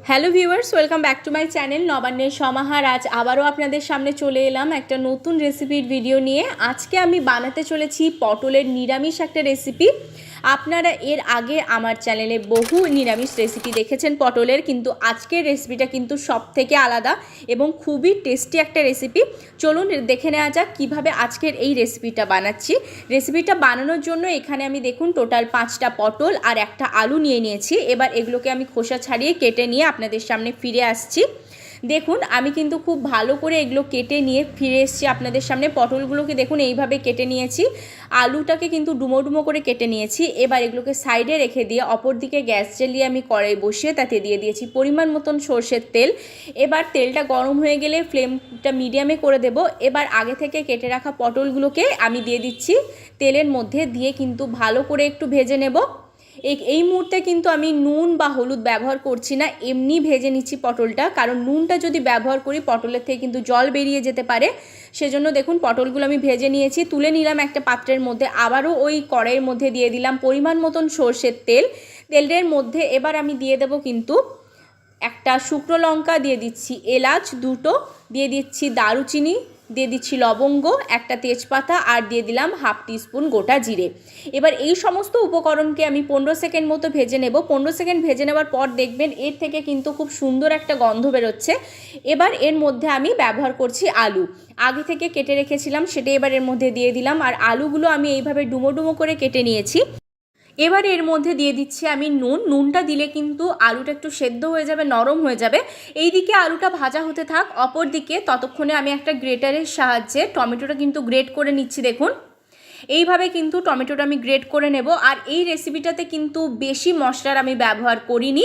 Hello viewers, welcome back to my channel নবান্নের সমাহার। আজ আবারও আপনাদের সামনে চলে এলাম একটা নতুন রেসিপির ভিডিও নিয়ে। আজকে আমি বানাতে চলেছি পটলের নিরামিষ একটা রেসিপি। আপনারা এর আগে আমার চ্যানেলে বহু নিরামিষ রেসিপি দেখেছেন পটলের, কিন্তু আজকের রেসিপিটা কিন্তু সব থেকে আলাদা এবং খুবই টেস্টি একটা রেসিপি। চলুন দেখে নেওয়া যাক কীভাবে আজকের এই রেসিপিটা বানাচ্ছি। রেসিপিটা বানানোর জন্য এখানে আমি দেখুন টোটাল 5টা পটল আর একটা আলু নিয়ে নিয়েছি। এবার এগুলোকে আমি খোসা ছাড়িয়ে কেটে নিয়ে আপনাদের সামনে ফিরে আসছি। দেখুন আমি কিন্তু খুব ভালো করে এগুলো কেটে নিয়ে ফিরে এসেছি আপনাদের সামনে। পটলগুলোকে দেখুন এইভাবে কেটে নিয়েছি, আলুটাকে কিন্তু ডুমো ডুমো করে কেটে নিয়েছি। এবার এগুলোকে সাইডে রেখে দিয়ে অপর দিকে গ্যাস জ্বালিয়ে আমি কড়াই বসিয়ে তাতে দিয়ে দিয়েছি পরিমাণ মতন সর্ষের তেল। এবার তেলটা গরম হয়ে গেলে ফ্লেমটা মিডিয়ামে করে দেব। এবার আগে থেকে কেটে রাখা পটলগুলোকে আমি দিয়ে দিচ্ছি তেলের মধ্যে, দিয়ে কিন্তু ভালো করে একটু ভেজে নেব। এই মুহূর্তে কিন্তু আমি নুন বা হলুদ ব্যবহার করছি না, এমনি ভেজে নিচ্ছি পটলটা, কারণ নুনটা যদি ব্যবহার করি পটলের থেকে কিন্তু জল বেরিয়ে যেতে পারে। সেজন্য দেখুন পটলগুলো আমি ভেজে নিয়েছি, তুলে নিলাম একটা পাত্রের মধ্যে। আবারও ওই কড়াইয়ের মধ্যে দিয়ে দিলাম পরিমাণ মতন সর্ষের তেল। তেলের মধ্যে এবার আমি দিয়ে দেব কিন্তু একটা শুকনো লঙ্কা, দিয়ে দিচ্ছি এলাচ দুটো, দিয়ে দিচ্ছি দারুচিনি, দিয়ে দিচ্ছি লবঙ্গ, একটা তেজপাতা, আর দিয়ে দিলাম হাফ টিস্পুন গোটা জিরে। এবার এই সমস্ত উপকরণকে আমি 15 সেকেন্ড মতো ভেজে নেব। 15 সেকেন্ড ভেজে নেওয়ার পর দেখবেন এর থেকে কিন্তু খুব সুন্দর একটা গন্ধ বেরোচ্ছে। এবার এর মধ্যে আমি ব্যবহার করছি আলু, আগে থেকে কেটে রেখেছিলাম সেটা এবার এর মধ্যে দিয়ে দিলাম। আর আলুগুলো আমি এইভাবে ডুমো ডুমো করে কেটে নিয়েছি। এবার এর মধ্যে দিয়ে দিচ্ছি আমি নুনটা দিলে কিন্তু আলুটা একটু সেদ্ধ হয়ে যাবে, নরম হয়ে যাবে। এই দিকে আলুটা ভাজা হতে থাক, অপর দিকে ততক্ষণে আমি একটা গ্রেটারের সাহায্যে টমেটোটা কিন্তু গ্রেট করে নিচ্ছি। দেখুন এইভাবে কিন্তু টমেটোটা আমি গ্রেট করে নেব। আর এই রেসিপিটাতে কিন্তু বেশি মশলার আমি ব্যবহার করিনি।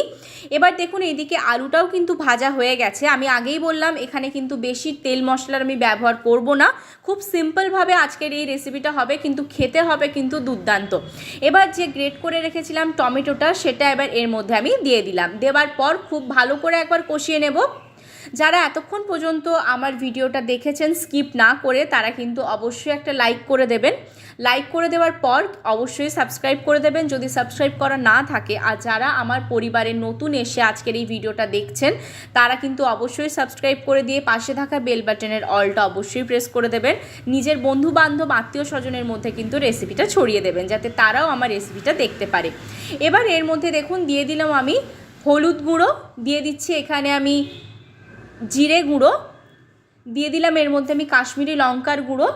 এবার দেখুন এইদিকে আলুটাও কিন্তু ভাজা হয়ে গেছে। আমি আগেই বললাম এখানে কিন্তু বেশি তেল মশলার আমি ব্যবহার করব না, খুব সিম্পলভাবে আজকের এই রেসিপিটা হবে, কিন্তু খেতে হবে কিন্তু দুর্দান্ত। এবার যে গ্রেট করে রেখেছিলাম টমেটোটা সেটা এবার এর মধ্যে আমি দিয়ে দিলাম। দেওয়ার পর খুব ভালো করে একবার কষিয়ে নেব। যারা এতক্ষণ পর্যন্ত আমার ভিডিওটা দেখেছেন স্কিপ না করে, তারা কিন্তু অবশ্যই একটা লাইক করে দেবেন। লাইক করে দেওয়ার পর অবশ্যই সাবস্ক্রাইব করে দেবেন যদি সাবস্ক্রাইব করা না থাকে। আর যারা আমার পরিবারে নতুন এসে আজকের এই ভিডিওটা দেখছেন, তারা কিন্তু অবশ্যই সাবস্ক্রাইব করে দিয়ে পাশে থাকা বেল বাটনের অলটা অবশ্যই প্রেস করে দেবেন। নিজের বন্ধু বান্ধব আত্মীয় স্বজনের মধ্যে কিন্তু রেসিপিটা ছড়িয়ে দেবেন, যাতে তারাও আমার রেসিপিটা দেখতে পারে। এবার এর মধ্যে দেখুন দিয়ে দিলাম আমি হলুদ গুঁড়ো, দিয়ে দিচ্ছি এখানে আমি জিরে গুঁড়ো, দিয়ে দিলাম এর মধ্যে আমি কাশ্মীরি লঙ্কার গুঁড়ো।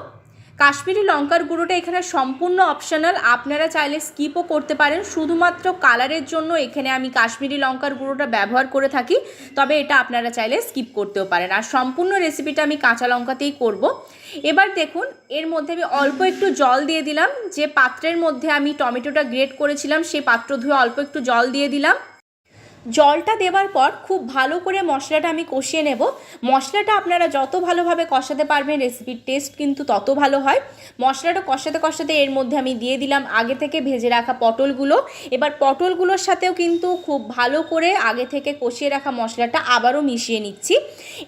কাশ্মীরি লঙ্কার গুঁড়োটা এখানে সম্পূর্ণ অপশনাল, আপনারা চাইলে স্কিপও করতে পারেন। শুধুমাত্র কালারের জন্য এখানে আমি কাশ্মীরি লঙ্কার গুঁড়োটা ব্যবহার করে থাকি, তবে এটা আপনারা চাইলে স্কিপ করতেও পারেন। আর সম্পূর্ণ রেসিপিটা আমি কাঁচা লঙ্কাতেই করব। এবার দেখুন এর মধ্যে আমি অল্প একটু জল দিয়ে দিলাম। যে পাত্রের মধ্যে আমি টমেটোটা গ্রেট করেছিলাম সেই পাত্র ধুয়ে অল্প একটু জল দিয়ে দিলাম। জলটা দেওয়ার পর খুব ভালো করে মশলাটা আমি কষিয়ে নেব। মশলাটা আপনারা যত ভালোভাবে কষাতে পারবেন রেসিপির টেস্ট কিন্তু তত ভালো হয়। মশলাটা কষাতে কষাতে এর মধ্যে আমি দিয়ে দিলাম আগে থেকে ভেজে রাখা পটলগুলো। এবার পটলগুলোর সাথেও কিন্তু খুব ভালো করে আগে থেকে কষিয়ে রাখা মশলাটা আবারও মিশিয়ে নিচ্ছি।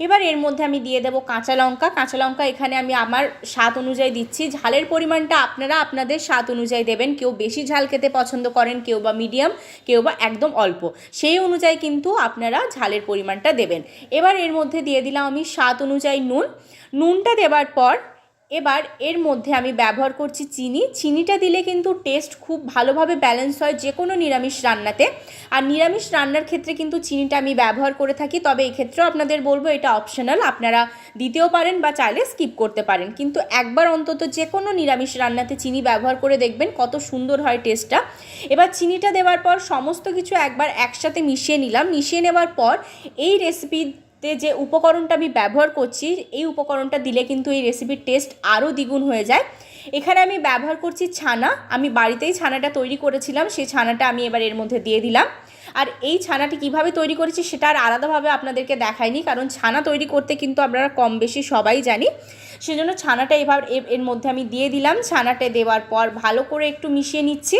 এবার এর মধ্যে আমি দিয়ে দেবো কাঁচা লঙ্কা। কাঁচা লঙ্কা এখানে আমি আমার স্বাদ অনুযায়ী দিচ্ছি। ঝালের পরিমাণটা আপনারা আপনাদের স্বাদ অনুযায়ী দেবেন। কেউ বেশি ঝাল খেতে পছন্দ করেন, কেউ বা মিডিয়াম, কেউ বা একদম অল্প, সেই অনুযায়ী কিন্তু আপনারা ঝালের পরিমাণটা দেবেন। এবার এর মধ্যে দিয়ে দিলাম আমি স্বাদ অনুযায়ী নুনটা দেওয়ার পর এবার এর মধ্যে আমি ব্যবহার করছি চিনিটা দিলে কিন্তু টেস্ট খুব ভালোভাবে ব্যালেন্স হয় যে কোনো নিরামিষ রান্নাতে। আর নিরামিষ রান্নার ক্ষেত্রে কিন্তু চিনিটা আমি ব্যবহার করে থাকি, তবে এই ক্ষেত্রেও আপনাদের বলবো এটা অপশনাল, আপনারা দিতেও পারেন বা চাইলে স্কিপ করতে পারেন। কিন্তু একবার অন্তত যে কোনো নিরামিষ রান্নাতে চিনি ব্যবহার করে দেখবেন কত সুন্দর হয় টেস্টটা। এবার চিনিটা দেওয়ার পর সমস্ত কিছু একবার একসাথে মিশিয়ে নিলাম। মিশিয়ে নেওয়ার পর এই রেসিপিতে যে উপকরণটা আমি ব্যবহার করছি, এই উপকরণটা দিলে কিন্তু এই রেসিপির টেস্ট আরও দ্বিগুণ হয়ে যায়। এখানে আমি ব্যবহার করছি ছানা। আমি বাড়িতেই ছানাটা তৈরি করেছিলাম, সেই ছানাটা আমি এবার এর মধ্যে দিয়ে দিলাম। আর এই ছানাটি কিভাবে তৈরি করেছি সেটা আর আলাদাভাবে আপনাদেরকে দেখাইনি, কারণ ছানা তৈরি করতে কিন্তু আপনারা কম বেশি সবাই জানি। সেজন্য ছানাটা এবার এর মধ্যে আমি দিয়ে দিলাম। ছানাটা দেওয়ার পর ভালো করে একটু মিশিয়ে নিচ্ছি।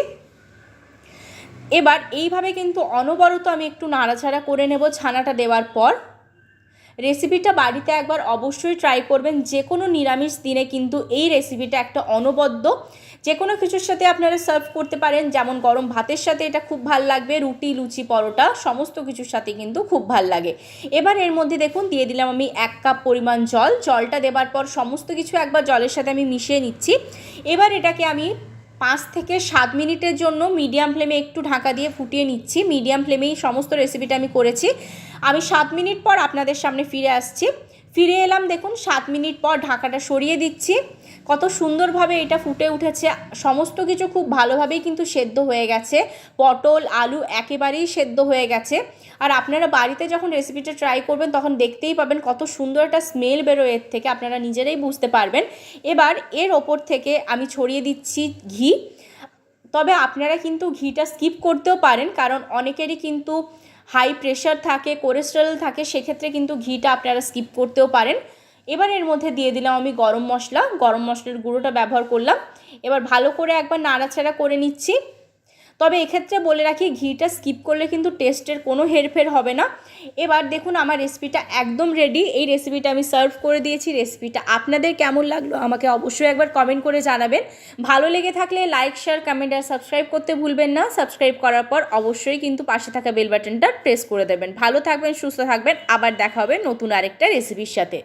এবার এইভাবে কিন্তু অনবরত আমি একটু নাড়াচাড়া করে নেব ছানাটা দেওয়ার পর। রেসিপিটা বাড়িতে একবার অবশ্যই ট্রাই করবেন। যে কোনো নিরামিষ দিনে কিন্তু এই রেসিপিটা একটা অনবদ্য যে কোনো কিছুর সাথে আপনারা সার্ভ করতে পারেন, যেমন গরম ভাতের সাথে এটা খুব ভাল লাগবে, রুটি, লুচি, পরোটা সমস্ত কিছুর সাথে কিন্তু খুব ভাল লাগে। এবার এর মধ্যে দেখুন দিয়ে দিলাম আমি 1 কাপ পরিমাণ জল। জলটা দেবার পর সমস্ত কিছু একবার জলের সাথে আমি মিশিয়ে নিচ্ছি। এবার এটাকে আমি 5 থেকে 7 মিনিটের জন্য মিডিয়াম ফ্লেমে একটু ঢাকা দিয়ে ফুটিয়ে নিচ্ছি। মিডিয়াম ফ্লেমেই সমস্ত রেসিপিটা আমি করেছি। আমি 7 মিনিট পর আপনাদের সামনে ফিরে আসছি। ফিরে এলাম, দেখুন 7 মিনিট পর ঢাকাটা সরিয়ে দিচ্ছি। কত সুন্দরভাবে এটা ফুটে উঠেছে, সমস্ত কিছু খুব ভালোভাবেই কিন্তু সেদ্ধ হয়ে গেছে। পটল, আলু একেবারেই সেদ্ধ হয়ে গেছে। আর আপনারা বাড়িতে যখন রেসিপিটা ট্রাই করবেন তখন দেখতেই পাবেন কত সুন্দর একটা স্মেল বেরোয় এর থেকে, আপনারা নিজেরাই বুঝতে পারবেন। এবার এর ওপর থেকে আমি ছড়িয়ে দিচ্ছি ঘি। তবে আপনারা কিন্তু ঘিটা স্কিপ করতেও পারেন, কারণ অনেকেরই কিন্তু হাই প্রেশার থাকে, কোলেস্টেরল থাকে, সেক্ষেত্রে কিন্তু ঘিটা আপনারা স্কিপ করতেও পারেন। এবার এর মধ্যে দিয়ে দিলাম আমি গরম মশলা, গরম মশলার গুঁড়োটা ব্যবহার করলাম। এবার ভালো করে একবার নাড়াচাড়া করে নিচ্ছি। তবে এক্ষেত্রে বলে রাখি, ঘিটা স্কিপ করলে কিন্তু টেস্টের কোনো হেরফের হবে না। এবার দেখুন আমার রেসিপিটা একদম রেডি। এই রেসিপিটা আমি সার্ভ করে দিয়েছি। রেসিপিটা আপনাদের কেমন লাগলো আমাকে অবশ্যই একবার কমেন্ট করে জানাবেন। ভালো লেগে থাকলে লাইক, শেয়ার, কমেন্ট আর সাবস্ক্রাইব করতে ভুলবেন না। সাবস্ক্রাইব করার পর অবশ্যই কিন্তু পাশে থাকা বেল বাটনটা প্রেস করে দেবেন। ভালো থাকবেন, সুস্থ থাকবেন, আবার দেখা হবে নতুন আরেকটা রেসিপির সাথে।